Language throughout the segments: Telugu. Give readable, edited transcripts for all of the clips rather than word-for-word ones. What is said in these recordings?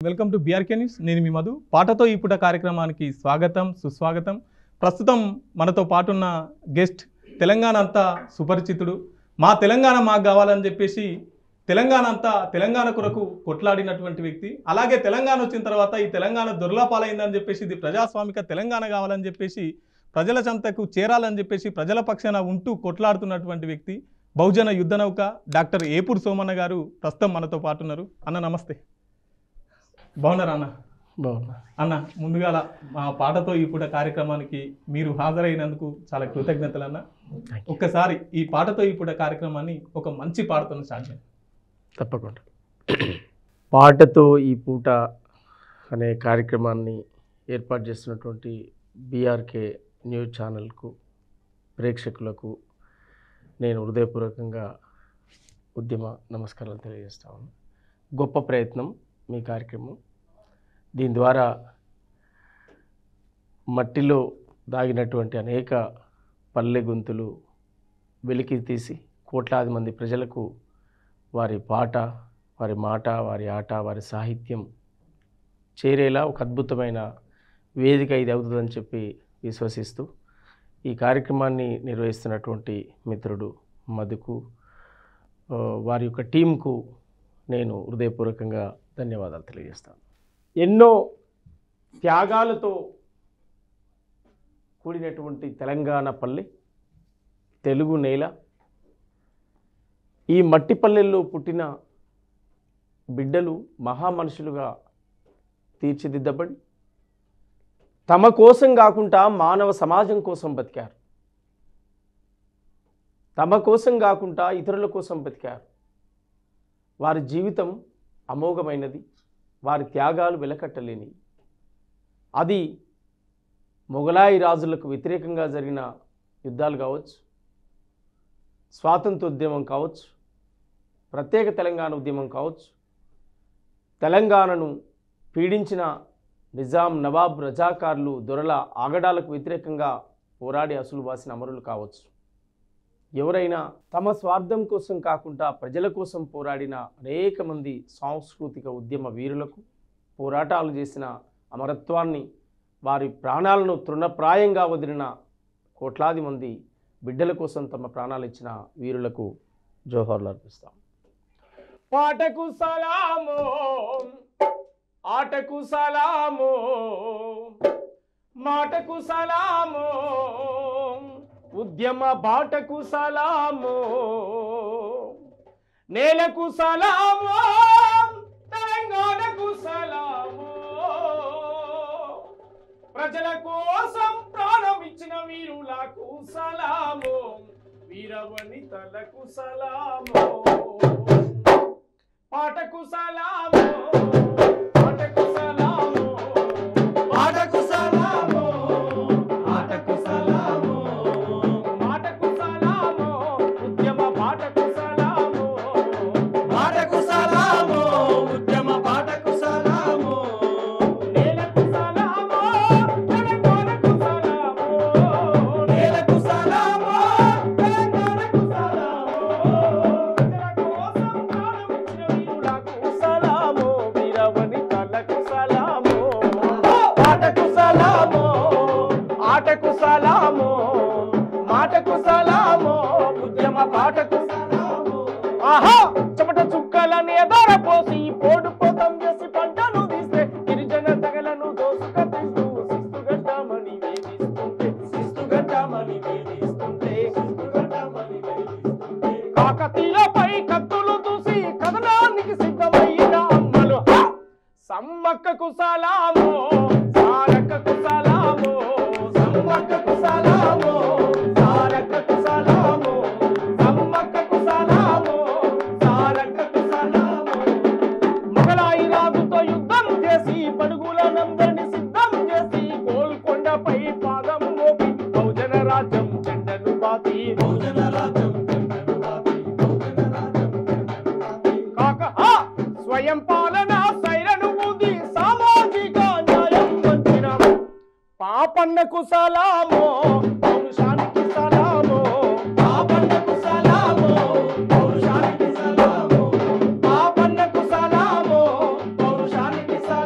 Welcome to BRK news. నేను మీ మధు. పాటతో ఈ పూట కార్యక్రమానికి స్వాగతం, సుస్వాగతం. ప్రస్తుతం మనతో పాటున్న గెస్ట్ తెలంగాణ అంతా సుపరిచితుడు. మా తెలంగాణ మాకు కావాలని చెప్పేసి తెలంగాణ కొరకు కొట్లాడినటువంటి వ్యక్తి. అలాగే తెలంగాణ వచ్చిన తర్వాత ఈ తెలంగాణ దుర్లపాలైందని చెప్పేసి ఇది ప్రజాస్వామిక తెలంగాణ కావాలని చెప్పేసి ప్రజల చెంతకు చేరాలని చెప్పేసి ప్రజల పక్షాన ఉంటూ కొట్లాడుతున్నటువంటి వ్యక్తి బహుజన యుద్ధ నౌక డాక్టర్ ఏపూరు సోమన్న గారు ప్రస్తుతం మనతో పాటు ఉన్నారు. అన్న నమస్తే. బాగున్నారా అన్న? బాగున్నా అన్న. ముందుగా మా పాటతో ఈ పూట కార్యక్రమానికి మీరు హాజరైనందుకు చాలా కృతజ్ఞతలు అన్న. ఒక్కసారి ఈ పాటతో ఈ పూట కార్యక్రమాన్ని ఒక మంచి పాటతో స్టార్ట్ చేయండి. తప్పకుండా. పాటతో ఈ పూట అనే కార్యక్రమాన్ని ఏర్పాటు చేస్తున్నటువంటి బీఆర్కే న్యూస్ ఛానల్కు ప్రేక్షకులకు నేను హృదయపూర్వకంగా ఉద్యమ నమస్కారాలు తెలియజేస్తాను. గొప్ప ప్రయత్నం మీ కార్యక్రమం. దీని ద్వారా మట్టిలో దాగినటువంటి అనేక పల్లె గొంతులు వెలికి తీసి కోట్లాది మంది ప్రజలకు వారి పాట, వారి మాట, వారి ఆట, వారి సాహిత్యం చేరేలా ఒక అద్భుతమైన వేదిక ఇది అవుతుందని చెప్పి విశ్వసిస్తూ ఈ కార్యక్రమాన్ని నిర్వహిస్తున్నటువంటి మిత్రుడు మధుకు, వారి యొక్క టీంకు నేను హృదయపూర్వకంగా ధన్యవాదాలు తెలియజేస్తాను. ఎన్నో త్యాగాలతో కూడినటువంటి తెలంగాణ పల్లె, తెలుగు నేల, ఈ మట్టి పల్లెల్లో పుట్టిన బిడ్డలు మహామనుషులుగా తీర్చిదిద్దబడి తమ కోసం కాకుండా మానవ సమాజం కోసం బతికారు. తమ కోసం కాకుండా ఇతరుల కోసం బతికారు. వారి జీవితం అమోఘమైనది, వారి త్యాగాలు వెలకట్టలేని. అది మొఘలాయి రాజులకు వ్యతిరేకంగా జరిగిన యుద్ధాలు కావచ్చు, స్వాతంత్ర ఉద్యమం కావచ్చు, ప్రత్యేక తెలంగాణ ఉద్యమం కావచ్చు, తెలంగాణను పీడించిన నిజాం, నవాబ్, రజాకార్లు, దొరల ఆగడాలకు వ్యతిరేకంగా పోరాడి అసలు బాసిన అమరులు కావచ్చు. ఎవరైనా తమ స్వార్థం కోసం కాకుండా ప్రజల కోసం పోరాడిన అనేక మంది సాంస్కృతిక ఉద్యమ వీరులకు, పోరాటాలు చేసిన అమరత్వాన్ని, వారి ప్రాణాలను తృణప్రాయంగా వదిలిన కోట్లాది మంది బిడ్డల కోసం తమ ప్రాణాలు ఇచ్చిన వీరులకు జోహార్లు అర్పిస్తాం. పాటకు సలాము, ఆటకు సలాము, మాటకు సలాము, ఉద్యమ బాటకు సలాము, నేలకు సలాము, తెలంగాణకు సలాము, ప్రజల కోసం ప్రాణం ఇచ్చిన వీరులకు సలాము, వీరవనితలకు సలాము. పాటకు సలాము, ఆటకు సలాము, పాటకు సలాము, ఆటకు సలాము, మాటకు సలాము, ఉద్యమ బాటకు సలాము, బాటకు సలాము, ఉద్యమ బాటకు సలాము, నేలకు సలాము, తెలంగాణకు సలాము, నేలకు సలాము, తెలంగాణకు సలాము, సలాము, వీరవనితలకు సలాము, పాటకు సలాము, ఆటకు సలాము, మాటకు సలాము, ఉద్యమ పాటకు సలాము. ఆహా, చెమట చుక్కలని ఎదరపోసి పోడు పోతం చేసి పంటను తీస్తే గిరిజన తెగలను దోసుక తింటూ శిస్తుగట్టమని వేధిస్తుంటే, శిస్తుగట్టమని వేధిస్తుంటే, శిస్తుగట్టమని వేధిస్తుంటే, కాకతీయపై కత్తులు దూసి కథనానికి సిద్ధమైన అమ్మలు సమ్మక్కకు సలాము, సారక్కకు సలాము, సమ్మక్కకు సలాము, సారక్కకు సలాము, సమ్మక్కకు సలాము, సారక్కకు సలాము. మొఘలాయి రాజుతో యుద్ధం చేసి పడుగులనందరినీ సిద్ధం చేసి గోల్కొండపై పాదం మోపి బహుజన రాజ్యం జెండను బాతి, బహుజన రాజ్యం జెండను బాతి, బహుజన రాజ్యం జెండను బాతి. కాక స్వయం పాలన సైరను బుద్ధి సామాజిక న్యాయం వచ్చిన పాపన్నకు సలాము, పౌరుషానికి సలాము, పాపన్నకు సలాము, పౌరుషానికి సలాము, పాపన్నకు సలాము, పౌరుషానికి సలాము.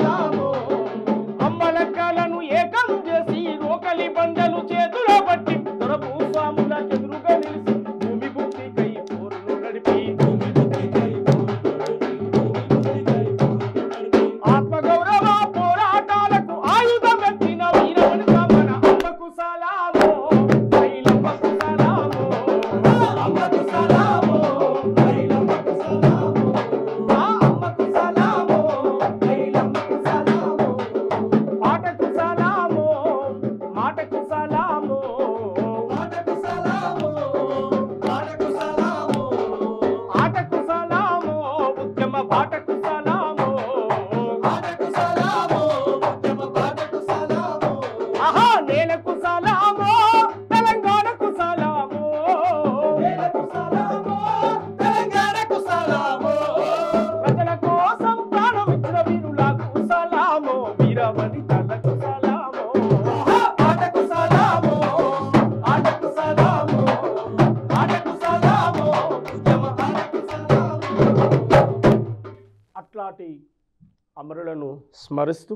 అమరులను స్మరిస్తూ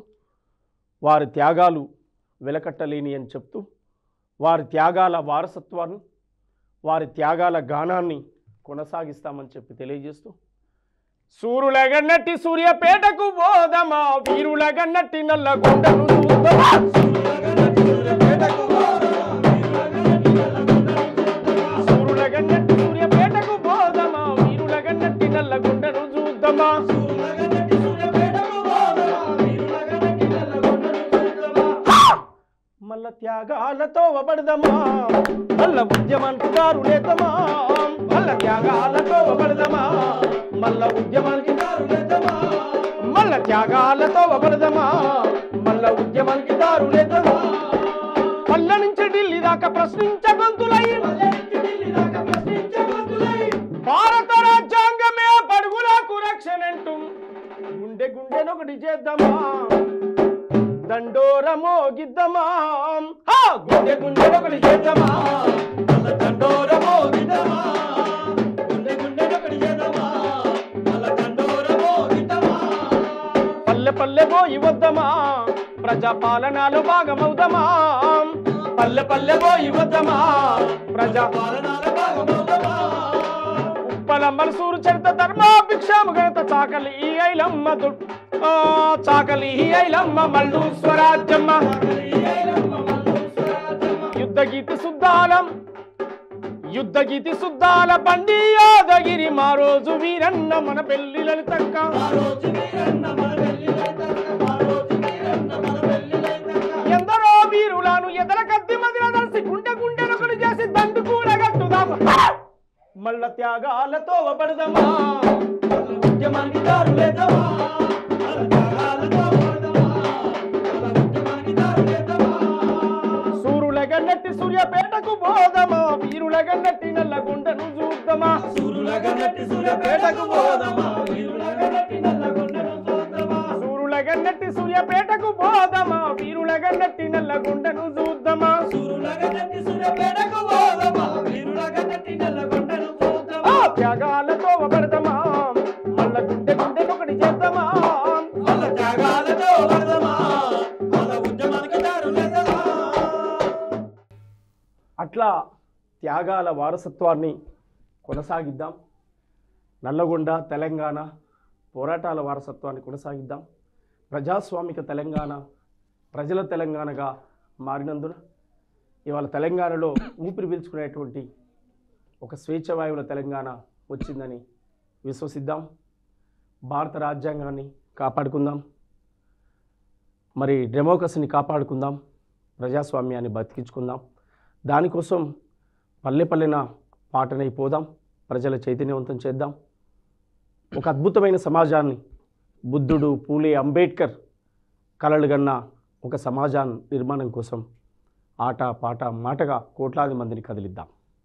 వారి త్యాగాలు వెలకట్టలేని అని చెప్తూ వారి త్యాగాల వారసత్వాన్ని వారి త్యాగాల గానాన్ని కొనసాగిస్తామని చెప్పి తెలియజేస్తూ సూరులగన్నట్టి సూర్యపేటకు పోదమా వీరులగన్నట్టి నల్లగొండను చూద్దామా సూరులగన్నట్టి సూర్యపేటకు పోదమా వీరులగన్నట్టి నల్లగొండను చూద్దామా మల్ల త్యాగాలతో వబడదమా మల్ల ఉద్యమానికి దారులేదమా మల్ల త్యాగాలతో వబడదమా మల్ల ఉద్యమానికి దారులేదమా మల్ల త్యాగాలతో వబడదమా మల్ల ఉద్యమానికి దారులేదమా పల్ల నుంచి ఢిల్లీ దాకా ప్రశ్నించ గొంతులై భారత రాజ్యాంగమే పడుగులకు రక్షణంటూ గుండె గుండెనొకటి చేద్దామా దండోరమో గిద్దమా గుండె గుండెనొకటి చేద్దామా దండోరమో గిద్దమా గుండె గుండెనొకటి చేద్దామా దండోరమో గిద్దమా పల్లె పల్లె పోయి వద్దమా ప్రజాపాలనలో భాగమవుదమా పల్లె పల్లె పోయి వద్దమా ప్రజాపాలనలో భాగమవుదమా ఉప్పల మలసూరు చరిత ధర్మాభిక్షాము గణత చాకలి ఐలమ్మ చాకలి ఐలమ్మ మల్లు స్వరాజ్యమ్మ యుద్ధగీతి శుద్ధాల బండి యాదగిరి మా రోజు వీరన్న మన పెళ్లి లలితక్క ఎందరో వీరులను ఎదల కత్తి మదిల దర్శి గుండె గుండెనొకటి చేసి దండు కూడా కట్టుదామా మల్ల త్యాగాలతో వబడదమా ఉద్యమానికి దారులేదమా సూరులగన్నట్టి సూర్యపేటకు పోదమా వీరులగన్నట్టి నల్లగొండను చూద్దామా సూరులగన్నట్టి సూర్యపేటకు పోదమా వీరులగన్నట్టి నల్లగొండను చూద్దామా సూరులగన్నట్టి సూర్యపేటకు పోదమా వీరులగన్నట్టి నల్లగొండను చూద్దామా సూరులగన్నట్టి సూర్యపేటకు పోదమా వీరులగన్నట్టి నల్లగొండను చూద్దామా త్యాగాలతో వబడదమా మల్ల గుండె గుండెనొకటి చేద్దామా మల్ల త్యాగాలతో వబడదమా మల్ల ఉద్యమానికి దారులేదమా అట్లా త్యాగాల వారసత్వాన్ని కొనసాగిద్దాం. నల్లగొండ తెలంగాణ పోరాటాల వారసత్వాన్ని కొనసాగిద్దాం. ప్రజాస్వామిక తెలంగాణ ప్రజల తెలంగాణగా మారినందున ఇవాళ తెలంగాణలో ఊపిరి పీల్చుకునేటువంటి ఒక స్వేచ్ఛవాయువుల తెలంగాణ వచ్చిందని విశ్వసిద్దాం. భారత రాజ్యాంగాన్ని కాపాడుకుందాం, మరి డెమోక్రసీని కాపాడుకుందాం, ప్రజాస్వామ్యాన్ని బతికించుకుందాం. దానికోసం పల్లె పల్లెన పాటనైపోదాం, ప్రజల చైతన్యవంతం చేద్దాం. ఒక అద్భుతమైన సమాజాన్ని బుద్ధుడు, పూలే, అంబేద్కర్ కలలు గన్న ఒక సమాజాన్ని నిర్మాణం కోసం ఆట పాట మాటగా కోట్లాది మందిని కదిలిద్దాం.